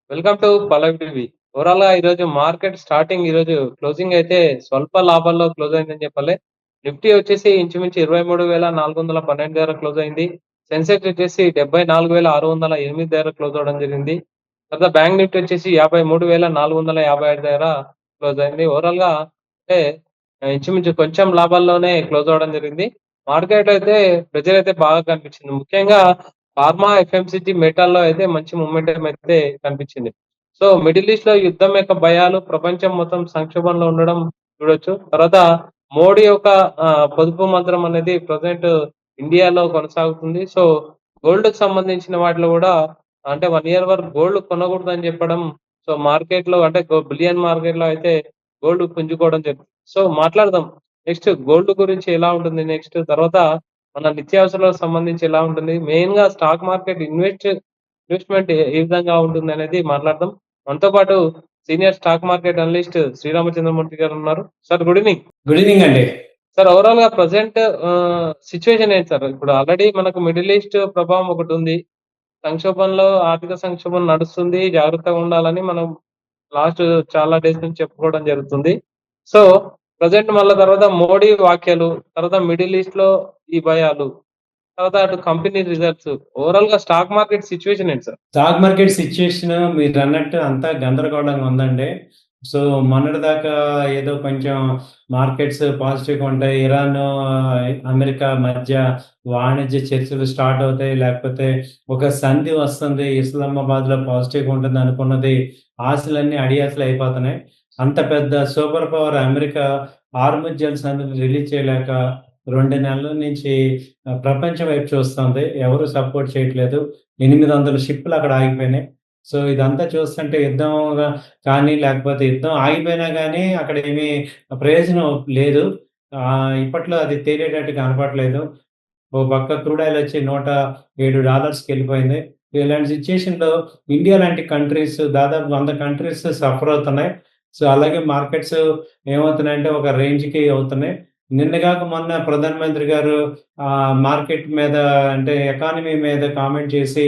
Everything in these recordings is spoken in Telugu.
Welcome to Pallavi TV. ఓవరాల్‌గా ఈరోజు మార్కెట్ స్టార్టింగ్ ఈరోజు క్లోజింగ్ అయితే స్వల్ప లాభాల్లో క్లోజ్ అయిందని చెప్పాలి. నిఫ్టీ వచ్చేసి ఇంచుమించు 23,412 దగ్గర క్లోజ్ అయింది. సెన్సెక్స్ వచ్చేసి 74,608 దగ్గర క్లోజ్ అవ్వడం జరిగింది. తర్వాత బ్యాంక్ నిఫ్టీ వచ్చేసి 53,455 దగ్గర క్లోజ్ అయింది. ఓవరాల్‌గా అంటే ఇంచుమించు కొంచెం లాభాల్లోనే క్లోజ్ అవ్వడం జరిగింది. మార్కెట్‌లో అయితే ప్రెషర్ అయితే బాగా కనిపించింది. ముఖ్యంగా ఫార్మా, ఎఫ్ఎంసీజీ, మెటాల్‌లో అయితే మంచి మొమెంటం అయితే కనిపించింది. సో, మిడిల్ ఈస్ట్‌లో యుద్ధం యొక్క భయాలు ప్రపంచం మొత్తం సంక్షోభంలో ఉండడం చూడొచ్చు. తర్వాత మోడీ యొక్క పొదుపు మంత్రం అనేది ప్రెజెంట్ ఇండియాలో కొనసాగుతుంది. సో, గోల్డ్‌కి సంబంధించిన వాటిలో గూడా అంటే 1 ఇయర్ వరకు గోల్డ్ కొనకూడదని చెప్పడం. సో, మార్కెట్‌లో అంటే బులియన్ మార్కెట్‌లో అయితే గోల్డ్ పుంజుకోవడం జరిగింది. సో, మాట్లాడదాం. నెక్స్ట్ గోల్డ్ గురించి ఎలా ఉంటుంది నెక్స్ట్ తర్వాత మన నిత్యావసరాలకు సంబంధించి ఎలా ఉంటుంది? మెయిన్‌గా స్టాక్ మార్కెట్ ఇన్వెస్ట్‌మెంట్ ఏ విధంగా ఉంటుందనేది మాట్లాడదాం. మనతో పాటు senior stock market analyst Sriramachandramurthy గారు ఉన్నారు. Sir good evening. Good evening అండి. సార్ ఓవరాల్‌గా ప్రెజెంట్ సిట్యుయేషన్ ఏంటి సార్? ఇప్పుడు ఆల్రెడీ మనకు మిడిల్ ఈస్ట్ ప్రభావం ఒకటుంది. సంక్షోభంలో ఆర్థిక సంక్షోభం నడుస్తుంది. జాగ్రత్తగా ఉండాలని మనం లాస్ట్ చాలా డేస్ నుంచి చెప్పుకోవడం జరుగుతుంది. సో, ప్రెజెంట్ మళ్ళా తర్వాత మోడీ వ్యాఖ్యలు, తర్వాత మిడిల్ ఈస్ట్‌లో ఈ భయాలు, తర్వాత అటు కంపెనీ రిజల్ట్స్ ఓవరాల్‌గా స్టాక్ మార్కెట్ సిట్యుయేషన్ ఏంటి సార్? స్టాక్ మార్కెట్ సిట్యుయేషన్ మీరన్నట్టు అంతా గందరగోళంగా ఉందండి. సో, మొన్నటిదాకా ఏదో కొంచెం మార్కెట్స్ పాజిటివ్‌గా ఉంటాయి. ఇరాను, అమెరికా మధ్య వాణిజ్య చర్చలు స్టార్ట్ అవుతాయి. లేకపోతే ఒక సంధి వస్తుంది. ఇస్లామాబాద్‌లో పాజిటివ్‌గా ఉంటుందనుకున్నది ఆశలన్నీ అడియాసలు అయిపోతున్నాయి. అంత పెద్ద సూపర్ పవర్ అమెరికా హార్ముజ్ జలసంధిని రిలీజ్ చేయలేక 2 నెలల నుంచి ప్రపంచం వైపు చూస్తుంది. ఎవరు సపోర్ట్ చేయట్లేదు. 800 షిప్పులు అక్కడ ఆగిపోయినాయి. సో, ఇదంతా చూస్తుంటే యుద్ధం కానీ, లేకపోతే యుద్ధం ఆగిపోయినా గానీ అక్కడేమి ప్రయోజనం లేదు. ఇప్పట్లో అది తేలేటట్టు కనపడట్లేదు. ఓ పక్క క్రూడ్ ఆయిల్ వచ్చి $107కెళ్ళిపోయింది. ఇలాంటి సిట్యుయేషన్‌లో ఇండియా లాంటి కంట్రీస్ దాదాపు 100 కంట్రీస్ సఫర్ అవుతున్నాయి. సో, అలాగే మార్కెట్స్ ఏమవుతున్నాయంటే ఒక రేంజ్‌కి అవుతున్నాయి. నిన్న గాక మొన్న ప్రధానమంత్రి గారు మార్కెట్ మీద అంటే ఎకానమీ మీద కామెంట్ చేసి,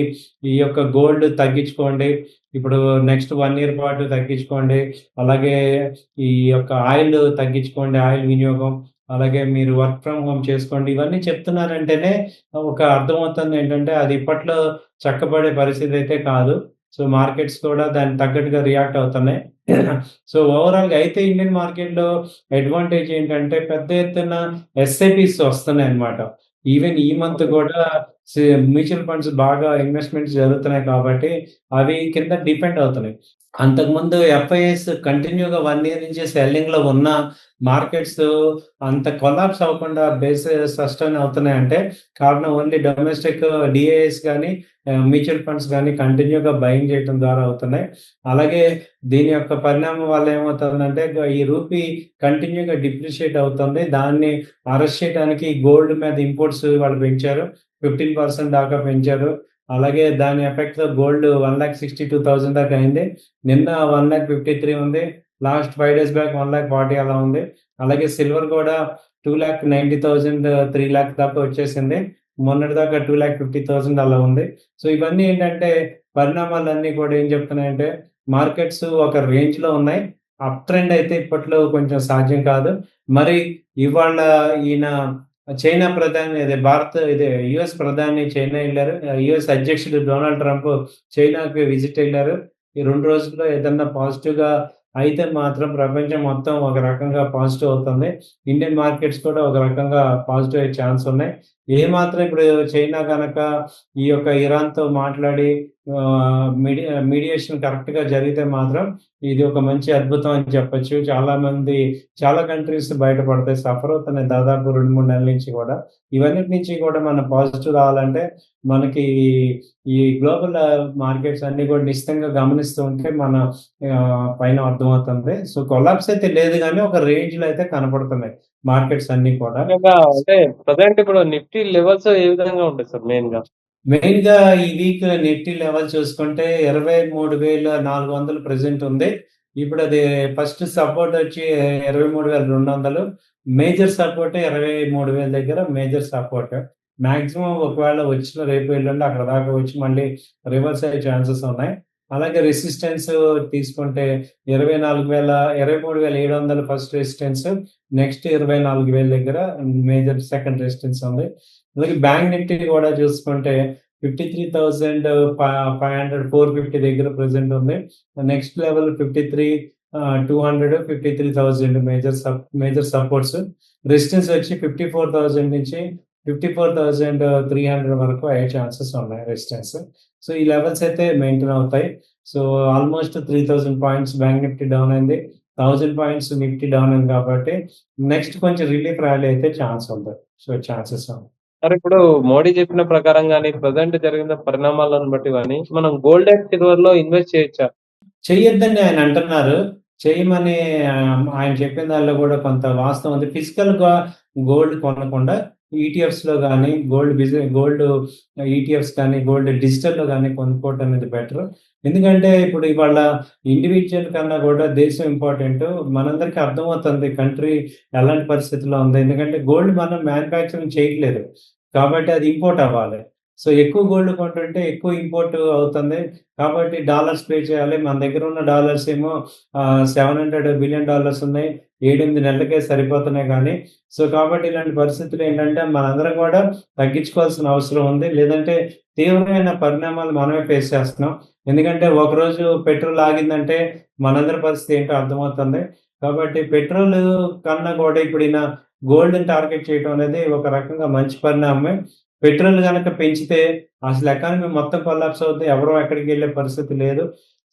ఈ యొక్క గోల్డ్ తగ్గించుకోండి. ఇప్పుడు నెక్స్ట్ 1 ఇయర్ పాటు తగ్గించుకోండి. అలాగే ఈ యొక్క ఆయిల్ తగ్గించుకోండి. ఆయిల్ వినియోగం. అలాగే మీరు వర్క్ ఫ్రమ్ హోమ్ చేసుకోండి. ఇవన్నీ చెప్తున్నారంటేనే ఒక అర్థమవుతుందేంటంటే, అది ఇప్పట్లో చక్కబడే పరిస్థితయితే కాదు. సో, మార్కెట్స్ కూడా దానికి తగ్గట్టుగా రియాక్ట్ అవుతున్నాయి. సో, ఓవరాల్‌గా అయితే ఇండియన్ మార్కెట్‌లో అడ్వాంటేజ్ ఏంటంటే, పెద్ద ఎత్తున ఎస్ఐపీస్ వస్తున్నాయన్నమాట. ఈవెన్ ఈ మంత్ కూడా సి మ్యూచువల్ ఫండ్స్ బాగా ఇన్వెస్ట్‌మెంట్స్ జరుగుతున్నాయి కాబట్టి, అవి కింద డిపెండ్ అవుతున్నాయి. అంతకుముందు ఎఫ్ఐఎస్ కంటిన్యూగా 1 ఇయర్ నుంచి సెల్లింగ్‌లో ఉన్న మార్కెట్స్ అంత కొలాప్స్ అవ్వకుండా బేస్ సస్టైన్ అవుతున్నాయంటే, కారణం ఓన్లీ డొమెస్టిక్ డీఏఎస్ గాని, మ్యూచువల్ ఫండ్స్ గాని కంటిన్యూగా బయింగ్ చేయటం ద్వారా అవుతున్నాయి. అలాగే దీని యొక్క పరిణామం వల్ల ఏమవుతుందంటే, ఈ రూపీ కంటిన్యూగా డిప్రిషియేట్ అవుతుంది. దాన్ని అరెస్ట్ చేయడానికి గోల్డ్ మీద ఇంపోర్ట్స్ వాళ్ళు పెంచారు. 15% దాకా పెంచారు. అలాగే దాని ఎఫెక్ట్‌తో గోల్డ్ 1,62,000 దాకా అయింది. నిన్న 1,53,000 ఉంది. లాస్ట్ 5 డేస్ బ్యాక్ 1,40,000 అలా ఉంది. అలాగే సిల్వర్ కూడా 2,90,000, 3,00,000 దాకా వచ్చేసింది. మొన్నటిదాకా 2,50,000 అలా ఉంది. సో, ఇవన్నీ ఏంటంటే పరిణామాలన్నీ కూడా ఏం చెప్తున్నాయంటే మార్కెట్స్ ఒక రేంజ్‌లో ఉన్నాయి. అప్ ట్రెండ్ అయితే ఇప్పట్లో కొంచెం సాధ్యం కాదు. మరి ఇవాళ ఈయన చైనా ప్రధాని యూఎస్ ప్రధాని చైనా ఎళ్లారు. యూఎస్ అధ్యక్షుడు డొనాల్డ్ ట్రంప్ చైనాకి విజిట్ ఎళ్లారు. ఈ 2 రోజుల్లో ఏదన్నా పాజిటివ్‌గా అయితే మాత్రం ప్రపంచం మొత్తం ఒక రకంగా పాజిటివ్ అవుతుంది. ఇండియన్ మార్కెట్స్ కూడా ఒక రకంగా పాజిటివ్ అయ్యే ఛాన్స్ ఉన్నాయి. ఏమాత్రం ఇప్పుడు చైనా గనక ఈ యొక్క ఇరాన్‌తో మాట్లాడి మీడియేషన్ కరెక్ట్‌గా జరిగితే మాత్రం ఇది ఒక మంచి అద్భుతం అని చెప్పొచ్చు. చాలా కంట్రీస్ బయటపడతాయి. సఫర్ అవుతున్నాయి దాదాపు 2, 3 నెలల నుంచి కూడా. ఇవన్నిటి నుంచి కూడా మనం పాజిటివ్ రావాలంటే మనకి ఈ గ్లోబల్ మార్కెట్స్ అన్నీ కూడా నిశితంగా గమనిస్తూ ఉంటే మన పైన అర్థమవుతుంది. సో, కొలాప్స్ అయితే లేదు గానీ ఒక రేంజ్‌లో అయితే కనపడుతున్నాయి మార్కెట్స్ అన్నీ కూడా. ముఖ్యంగా అంటే ప్రెజెంట్ ఇప్పుడు నిఫ్టీ లెవెల్స్ ఏ విధంగా ఉంటాయి సార్ మెయిన్‌గా? మెయిన్‌గా ఈ వీక్ నిఫ్టీ లెవెల్ చూసుకుంటే 23,400 ప్రెజెంట్ ఉంది. ఇప్పుడది ఫస్ట్ సపోర్ట్ వచ్చి 23,200. మేజర్ సపోర్ట్ 23,000 దగ్గర మేజర్ సపోర్ట్. మాక్సిమం ఒకవేళ రేపు ఎల్లుండి అక్కడ దాకా వచ్చి మళ్ళీ రివర్స్ అయ్యే ఛాన్సెస్ ఉన్నాయి. అలాగే రెసిస్టెన్స్ తీసుకుంటే 23,700 ఫస్ట్ రెసిస్టెన్స్. నెక్స్ట్ 24,000 దగ్గర మేజర్ సెకండ్ రెసిస్టెన్స్ ఉంది. అలాగే బ్యాంక్ నిఫ్టీ కూడా చూసుకుంటే 53,500 450 దగ్గర ప్రెజెంట్ ఉంది. Next level 53,200 53,000 major supports. Resistance వచ్చి 54,000 నుంచి 54,300 వరకు అయ్యే ఛాన్సెస్ ఉన్నాయి రెసిస్టెన్స్. సో ఈ లెవెల్స్ అయితే మెయింటైన్ అవుతాయి. So almost 3,000 points bank Nifty down అయింది. 1,000 పాయింట్స్ నిఫ్టీ డౌన్ అయింది కాబట్టి నెక్స్ట్ కొంచెం రిలీఫ్ ర్యాలీ అయితే ఛాన్స్ ఉంది. సో ఛాన్సెస్ ఉన్నాయి. మరి ఇప్పుడు మోడీ చెప్పిన ప్రకారం గాని, ప్రెజెంట్ జరిగిన పరిణామాలను బట్టి గాని, మనం గోల్డ్ అండ్ సిల్వర్‌లో ఇన్వెస్ట్ చేయొచ్చా? చెయ్యొద్దని ఆయన అంటున్నారు. చేయమని ఆయన చెప్పిన దానిలో కూడా కొంత వాస్తవం ఉంది. ఫిజికల్‌గా గోల్డ్ కొనకుండా ఈటీఎఫ్స్‌లో గాని, గోల్డ్ ఈటీఎఫ్స్ కానీ, గోల్డ్ డిజిటల్‌లో గాని కొనుక్కోవటం అనేది బెటర్. ఎందుకంటే ఇప్పుడు ఇవాళ ఇండివిడ్యువల్ కన్నా కూడా దేశం ఇంపార్టెంట్. మనందరికీ అర్థమవుతుంది కంట్రీ ఎలాంటి పరిస్థితిలో ఉంది. ఎందుకంటే గోల్డ్ మనం మ్యానుఫ్యాక్చరింగ్ చేయట్లేదు. కాబట్టి అది ఇంపోర్ట్ అవ్వాలి. సో ఎక్కువ గోల్డ్ కొంటుంటే ఎక్కువ ఇంపోర్ట్ అవుతుంది. కాబట్టి డాలర్స్ పే చేయాలి. మన దగ్గర ఉన్న డాలర్స్ ఏమో $700 బిలియన్ ఉన్నాయి. 7, 8 నెలలకే సరిపోతున్నాయి గానీ, సో కాబట్టి ఇలాంటి పరిస్థితులు ఏంటంటే మనందరం కూడా తగ్గించుకోవాల్సిన అవసరం ఉంది. లేదంటే తీవ్రమైన పరిణామాలు మనమే ఫేస్ చేస్తున్నాం. ఎందుకంటే ఒకరోజు పెట్రోల్ ఆగిందంటే మనందరి పరిస్థితి ఏంటో అర్థమవుతుంది. కాబట్టి పెట్రోల్ కన్నా కూడా ఇప్పుడు ఈయన గోల్డ్‌ని టార్గెట్ చేయడం అనేది ఒక రకంగా మంచి పరిణామమే. పెట్రోల్ గనక పెంచితే అసలు ఎకానమీ మొత్తం కొలాప్స్ అవుద్ది. ఎవరు ఎక్కడికెళ్ళే పరిస్థితి లేదు.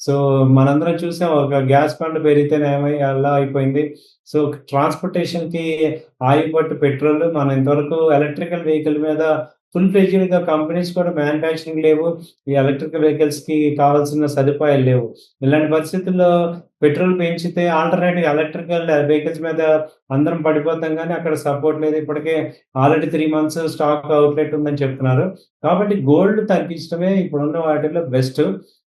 సో, మనందరం చూసాం ఒక గ్యాస్ బండ పెరిగితేనే ఎలా అయిపోయింది. సో, ట్రాన్స్‌పోర్టేషన్‌కి ఆగిపోట్టు పెట్రోల్. మనం ఇంతవరకు ఎలక్ట్రికల్ వెహికల్ మీద ఫుల్ ఫ్లెడ్జ్డ్‌గా కంపెనీస్ కూడా మ్యానుఫ్యాక్చరింగ్ లేవు. ఈ ఎలక్ట్రికల్ వెహికల్స్‌కి కావాల్సిన సదుపాయాలు లేవు. ఇలాంటి పరిస్థితుల్లో పెట్రోల్ పెంచితే ఆల్టర్‌నేటివ్ ఎలక్ట్రికల్ వెహికల్స్ మీద అందరం పడిపోతాం గానీ, అక్కడ సపోర్ట్ లేదు. ఇప్పటికే ఆల్రెడీ 3 మంత్స్ స్టాక్ అవుట్‌లెట్ ఉందని చెప్తున్నారు. కాబట్టి గోల్డ్ తగ్గించడమే ఇప్పుడున్న వాటిల్లో బెస్ట్.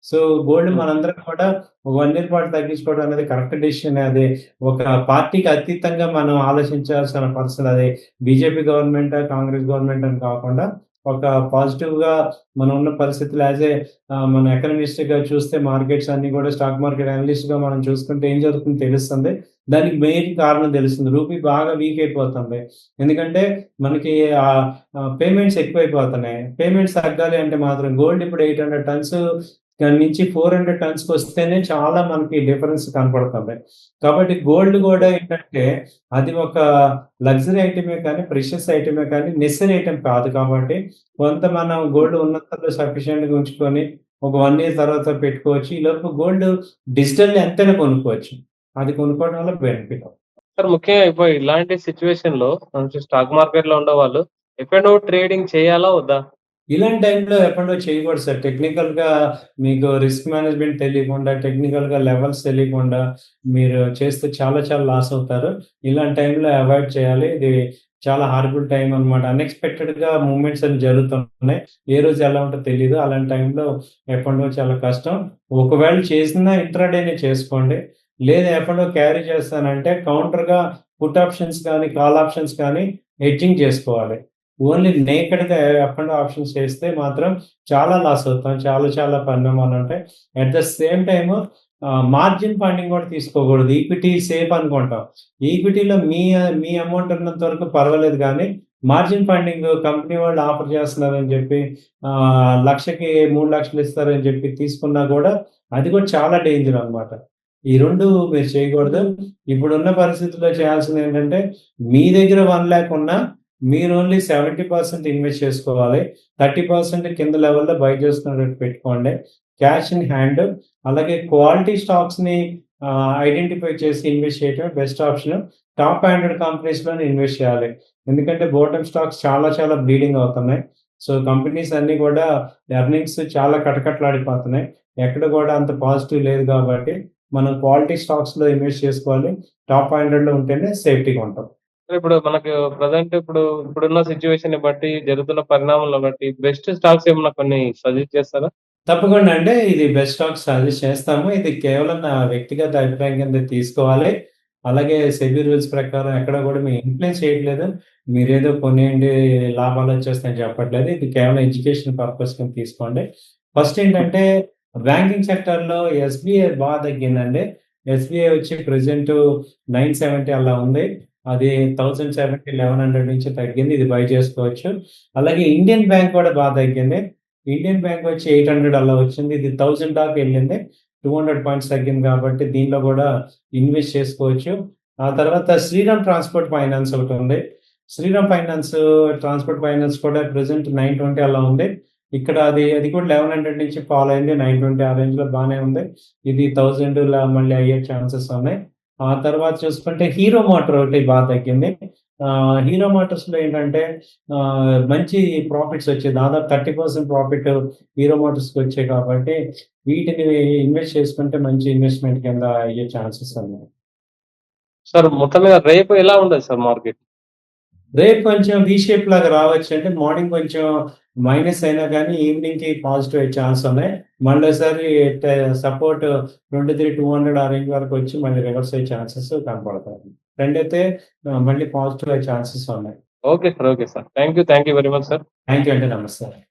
సో, గోల్డ్ హ్మ్. మనందరం కూడా 1 ఇయర్ పాటు తగ్గించుకోవడం అనేది కరెక్ట్ డెసిషనే. అది ఒక పార్టీకి అతీతంగా మనం ఆలోచించాల్సిన పరిస్థితి అది. బీజేపీ గవర్నమెంటా, కాంగ్రెస్ గవర్నమెంట్ అని కాకుండా ఒక పాజిటివ్‌గా మనం ఉన్న పరిస్థితులు మన ఎకనామిస్ట్‌గా చూస్తే మార్కెట్స్ అన్నీ కూడా స్టాక్ మార్కెట్ అనలిస్ట్‌గా మనం చూసుకుంటే ఏం జరుగుతుందో తెలుస్తుంది. దానికి మెయిన్ కారణం తెలుస్తుంది. రూపీ బాగా వీక్ అయిపోతుంది. ఎందుకంటే మనకి పేమెంట్స్ ఎక్కువైపోతున్నాయి. పేమెంట్స్ తగ్గాలి అంటే మాత్రం గోల్డ్ ఇప్పుడు 800 టన్స్ దాని నుంచి 400 టన్స్‌కొస్తేనే చాలా మనకి డిఫరెన్స్ కనపడుతుంది. కాబట్టి గోల్డ్ గూడా ఏంటంటే, అది ఒక లగ్జరీ ఐటమే కానీ, ప్రెషియస్ ఐటమే కానీ, నెసెసరీ ఐటెమ్ కాదు కాబట్టి, కొంత మనం గోల్డ్ ఉన్నంతలో సఫిషియెంట్‌గా ఉంచుకొని, ఒక 1 ఇయర్ తర్వాత పెట్టుకోవచ్చు. ఈలోపు గోల్డ్ డిజిటల్‌లో ఎంతైనా కొనుక్కోవచ్చు. అది కొనుక్కోవడం వల్ల బెనిఫిట్. సార్ ముఖ్యంగా ఇప్పుడు ఇలాంటి సిట్యుయేషన్‌లో మంచి స్టాక్ మార్కెట్‌లో ఉండేవాళ్ళు ఎఫ్&ఓ ట్రేడింగ్ చేయాలా? వద్దా? ఇలాంటి టైంలో ఎప్పుడో చేయకూడదు సార్. టెక్నికల్‌గా మీకు రిస్క్ మేనేజ్‌మెంట్ తెలియకుండా, టెక్నికల్‌గా లెవెల్స్ తెలియకుండా మీరు చేస్తే చాలా చాలా లాస్ అవుతారు. ఇలాంటి టైంలో అవాయిడ్ చేయాలి. ఇది చాలా హారబుల్ టైమ్ అన్నమాట. అన్‌ఎక్స్‌పెక్టెడ్‌గా మూవ్‌మెంట్స్ అన్ని జరుగుతున్నాయి. ఏ రోజు ఎలా ఉంటదో తెలీదు. అలాంటి టైంలో ఎఫ్&ఓ చాలా కష్టం. ఒకవేళ చేసినా ఇంట్రాడేనే చేసుకోండి. లేదా ఎఫ్&ఓ క్యారీ చేస్తానంటే కౌంటర్‌గా పుట్ ఆప్షన్స్ కానీ, కాల్ ఆప్షన్స్ కానీ హెడ్జింగ్ చేసుకోవాలి. ఓన్లీ నేకెడ్‌గా ఎఫ్&ఓ ఆప్షన్స్ చేస్తే మాత్రం చాలా లాస్ అవుతాం. చాలా చాలా పరిణామాలుంటాయి. At the same time margin funding కూడా తీసుకోకూడదు. ఈక్విటీ సేఫ్ అనుకుంటాం. ఈక్విటీలో మీ అమౌంట్ ఉన్నంత వరకు పర్వాలేదు గానీ, మార్జిన్ ఫండింగ్ కంపెనీ వాళ్ళు ఆఫర్ చేస్తున్నారని చెప్పి 1,00,000కి 3,00,000 ఇస్తారని చెప్పి తీసుకున్నా కూడా అది కూడా చాలా డేంజర్ అన్నమాట. ఈ 2 మీరు చేయకూడదు. ఇప్పుడున్న పరిస్థితుల్లో చేయాల్సిందేంటంటే, మీ దగ్గర 1,00,000 ఉన్నా మీరు ఓన్లీ 70% ఇన్వెస్ట్ చేసుకోవాలి. 30% కింద లెవెల్‌లో బై చేసుకునేటట్టు పెట్టుకోండి. Cash in hand. అలాగే క్వాలిటీ స్టాక్స్‌ని ఐడెంటిఫై చేసి ఇన్వెస్ట్ చేయటమే బెస్ట్ ఆప్షన్. టాప్ 100 కంపెనీస్‌లోనే ఇన్వెస్ట్ చేయాలి. ఎందుకంటే బాటమ్ స్టాక్స్ చాలా చాలా బ్లీడింగ్ అవుతున్నాయి. సో, కంపెనీస్ అన్నీ కూడా ఎర్నింగ్స్ చాలా కటకటలాడిపోతున్నాయి. ఎక్కడ కూడా అంత పాజిటివ్ లేదు కాబట్టి, మనం క్వాలిటీ స్టాక్స్‌లో ఇన్వెస్ట్ చేసుకోవాలి. టాప్ 100లో ఉంటేనే సేఫ్టీగా ఉంటాం. ఇప్పుడు మనకు ప్రెజెంట్ ఇప్పుడున్న సిట్యుయేషన్‌ని బట్టి, జరుగుతున్న పరిణామాలను బట్టి బెస్ట్ స్టాక్స్ ఏమన్నా కొన్ని సజెస్ట్ చేస్తారా? తప్పకుండా అండి. ఇది బెస్ట్ స్టాక్ సజెస్ట్ చేస్తాము. ఇది కేవలం నా వ్యక్తిగత అభిప్రాయం కింద తీసుకోవాలి. అలాగే సెబీ రూల్స్ ప్రకారం ఎక్కడ కూడా మేము ఇన్‌ఫ్లుయెన్స్ చేయట్లేదు. మీరేదో కొనేయండి లాభాలొచ్చేస్తాయని చెప్పట్లేదు. ఇది కేవలం ఎడ్యుకేషన్ పర్పస్ కింద తీసుకోండి. ఫస్ట్ ఏంటంటే బ్యాంకింగ్ సెక్టర్‌లో ఎస్‌బీఐ తగ్గిందండి. ఎస్‌బీఐ వచ్చి ప్రెజెంట్ 970 అలా ఉంది. అది 1070, 1100 నుంచి తగ్గింది. ఇది బై చేసుకోవచ్చు. అలాగే ఇండియన్ బ్యాంక్ కూడా తగ్గింది. ఇండియన్ బ్యాంక్ వచ్చి 800 అలా వచ్చింది. ఇది 1000 దాకా ఎళ్ళింది. 200 పాయింట్స్ తగ్గింది కాబట్టి దీనిలో కూడా ఇన్వెస్ట్ చేసుకోవచ్చు. ఆ తర్వాత శ్రీరామ్ ట్రాన్స్‌పోర్ట్ ఫైనాన్స్ ఒకటుంది. శ్రీరామ్ ట్రాన్స్‌పోర్ట్ ఫైనాన్స్ కూడా ప్రెజెంట్ 920 అలా ఉంది. ఇక్కడ అది కూడా 1100 నుంచి ఫాల్ అయింది. 920 ఆ రేంజ్‌లో బానే ఉంది. ఇది 1000 మళ్ళీ అయ్యే ఛాన్సెస్ ఉన్నాయి. ఆ తర్వాత చూసుకుంటే హీరో మోటార్ ఒకటి తగ్గింది. హీరో మోటార్స్‌లో ఏంటంటే మంచి ప్రాఫిట్స్ వచ్చాయి. దాదాపు 30% ప్రాఫిట్ హీరో మోటార్స్‌కి వచ్చాయి కాబట్టి వీటిని ఇన్వెస్ట్ చేసుకుంటే మంచి ఇన్వెస్ట్‌మెంట్ కింద అయ్యే ఛాన్సెస్ ఉన్నాయి. సార్ మొత్తం మీద రేపు ఎలా ఉండదు సార్ మార్కెట్? రేపు కొంచెం వి షేప్ లాగా రావచ్చండి. మార్నింగ్ కొంచెం మైనస్ అయినా గానీ ఈవినింగ్‌కి పాజిటివ్ అయ్యే ఛాన్స్ ఉన్నాయి. మళ్ళోసారి సపోర్ట్ 23,200 ఆ రేంజ్ వరకు వచ్చి మళ్ళీ రివర్స్ అయ్యే ఛాన్సెస్ కనపడతాయి. ట్రెండ్ అయితే మళ్ళీ పాజిటివ్ అయ్యే ఛాన్సెస్ ఉన్నాయి. Okay sir. Okay sir. Thank you very much sir. Thank you అండి. నమస్తే.